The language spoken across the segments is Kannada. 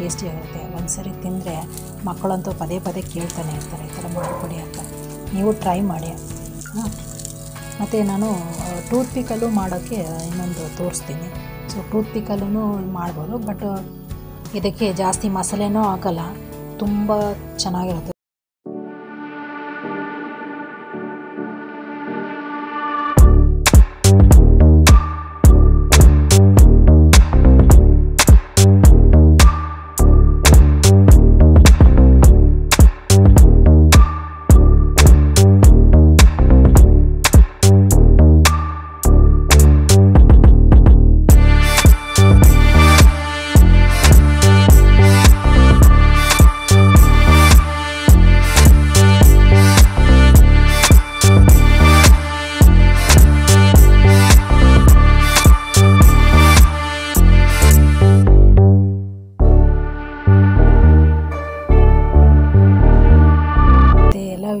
ಟೇಸ್ಟಿಯಾಗಿರುತ್ತೆ. ಒಂದು ಸರಿ ತಿಂದರೆ ಮಕ್ಕಳಂತೂ ಪದೇ ಪದೇ ಕೇಳ್ತಾನೆ ಇರ್ತಾರೆ ಈ ಥರ ಮಾಡಿಕೊಡಿ ಅಂತ. ನೀವು ಟ್ರೈ ಮಾಡಿ. ಮತ್ತು ನಾನು ಟೂತ್ ಪಿಕಲ್ಲೂ ಮಾಡೋಕ್ಕೆ ಇನ್ನೊಂದು ತೋರಿಸ್ತೀನಿ. ಸೊ ಟೂತ್ ಪಿಕಲ್ಲೂ ಮಾಡ್ಬೋದು, ಬಟ್ ಇದಕ್ಕೆ ಜಾಸ್ತಿ ಮಸಾಲೆನೂ ಹಾಕಲ್ಲ, ತುಂಬ ಚೆನ್ನಾಗಿರುತ್ತೆ.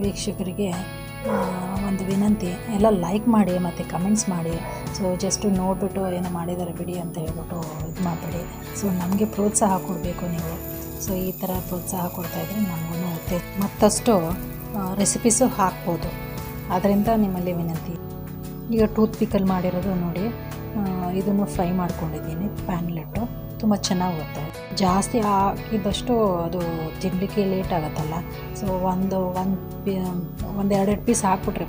ವೀಕ್ಷಕರಿಗೆ ಒಂದು ವಿನಂತಿ, ಎಲ್ಲ ಲೈಕ್ ಮಾಡಿ ಮತ್ತು ಕಮೆಂಟ್ಸ್ ಮಾಡಿ. ಸೊ ಜಸ್ಟು ನೋಡಿಬಿಟ್ಟು ಏನೋ ಮಾಡಿದ್ದಾರೆ ಬಿಡಿ ಅಂತ ಹೇಳ್ಬಿಟ್ಟು ಇದು ಮಾಡಬೇಡಿ. ಸೊ ನಮಗೆ ಪ್ರೋತ್ಸಾಹ ಕೊಡಬೇಕು ನೀವು. ಸೊ ಈ ಥರ ಪ್ರೋತ್ಸಾಹ ಕೊಡ್ತಾಯಿದ್ರೆ ನಮಗೂ ಮತ್ತಷ್ಟು ರೆಸಿಪೀಸು ಹಾಕ್ಬೋದು. ಅದರಿಂದ ನಿಮ್ಮಲ್ಲಿ ವಿನಂತಿ. ಈಗ ಟೂತ್ ಪಿಕಲ್ ಮಾಡಿರೋದು ನೋಡಿ, ಇದನ್ನು ಫ್ರೈ ಮಾಡ್ಕೊಂಡಿದ್ದೀನಿ. ಪ್ಯಾನ್ಲೆಟ್ಟು ತುಂಬ ಚೆನ್ನಾಗಿ ಬರುತ್ತೆ. ಜಾಸ್ತಿ ಹಾಕಿದಷ್ಟು ಅದು ತಿನ್ನಲಿಕ್ಕೆ ಲೇಟ್ ಆಗುತ್ತಲ್ಲ. ಸೊ ಒಂದೆರಡು ಪೀಸ್ ಹಾಕ್ಬಿಟ್ರೆ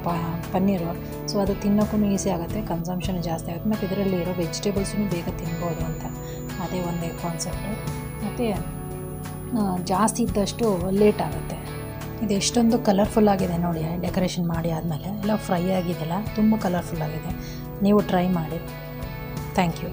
ಪನ್ನೀರು, ಸೊ ಅದು ತಿನ್ನೋಕ್ಕೂ ಈಸಿ ಆಗುತ್ತೆ, ಕನ್ಸಂಪ್ಷನ್ ಜಾಸ್ತಿ ಆಗುತ್ತೆ, ಮತ್ತು ಇದರಲ್ಲಿ ಇರೋ ವೆಜಿಟೇಬಲ್ಸೂ ಬೇಗ ತಿನ್ಬೋದು ಅಂತ. ಅದೇ ಒಂದೇ ಕಾನ್ಸೆಪ್ಟು. ಮತ್ತು ಜಾಸ್ತಿ ಇದ್ದಷ್ಟು ಲೇಟ್ ಆಗುತ್ತೆ. ಇದು ಎಷ್ಟೊಂದು ಕಲರ್ಫುಲ್ಲಾಗಿದೆ ನೋಡಿ, ಡೆಕೋರೇಷನ್ ಮಾಡಿ ಆದಮೇಲೆ ಎಲ್ಲ ಫ್ರೈ ಆಗಿದೆಲ್ಲ ತುಂಬ ಕಲರ್ಫುಲ್ಲಾಗಿದೆ. ನೀವು ಟ್ರೈ ಮಾಡಿ. Thank you.